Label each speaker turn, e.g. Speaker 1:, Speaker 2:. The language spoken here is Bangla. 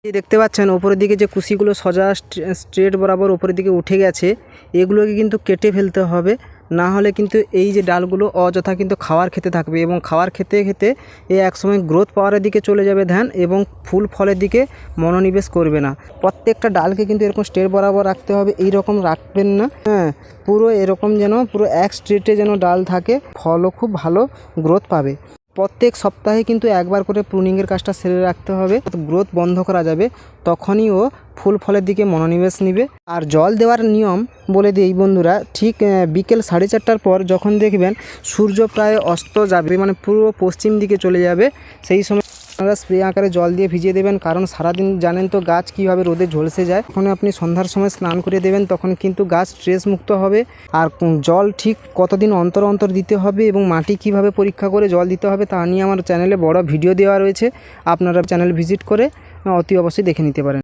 Speaker 1: এই দেখতে পাচ্ছেন উপরের দিকে যে কুশিগুলো সোজা স্ট্রেট বরাবর উপরের দিকে উঠে গেছে, এগুলোকে কিন্তু কেটে ফেলতে হবে। না হলে কিন্তু এই যে ডালগুলো অযথা কিন্তু খাওয়ার খেতে থাকবে এবং খাওয়ার খেতে খেতে এ একসময় গ্রোথ পাওয়ারের দিকে চলে যাবে ধ্যান এবং ফুল ফলের দিকে মনোনিবেশ করবে না। প্রত্যেকটা ডালকে কিন্তু এরকম স্ট্রেট বরাবর রাখতে হবে, এই রকম রাখবেন না। হ্যাঁ, পুরো এরকম যেন পুরো এক স্ট্রেটে যেন ডাল থাকে, ফলও খুব ভালো গ্রোথ পাবে। প্রত্যেক সপ্তাহে কিন্তু একবার করে প্রুনিংয়ের কাজটা সেরে রাখতে হবে। গ্রোথ বন্ধ করা যাবে তখনই ও ফুল ফলের দিকে মনোনিবেশ নিবে। আর জল দেওয়ার নিয়ম বলে দিই বন্ধুরা, ঠিক বিকেল 4:30টার পর যখন দেখবেন সূর্য প্রায় অস্ত যাবে, মানে পুরো পশ্চিম দিকে চলে যাবে, সেই সময় আপনারা স্প্রে আকারে জল দিয়ে ভিজিয়ে দেবেন। কারণ সারাদিন জানেন তো গাছ কীভাবে রোদে ঝলসে যায়। তখন আপনি সন্ধ্যার সময় স্নান করে দেবেন, তখন কিন্তু গাছ স্ট্রেস মুক্ত হবে। আর জল ঠিক কতদিন অন্তর অন্তর দিতে হবে এবং মাটি কিভাবে পরীক্ষা করে জল দিতে হবে তা নিয়ে আমার চ্যানেলে বড় ভিডিও দেওয়া রয়েছে। আপনারা চ্যানেল ভিজিট করে অতি অবশ্যই দেখে নিতে পারেন।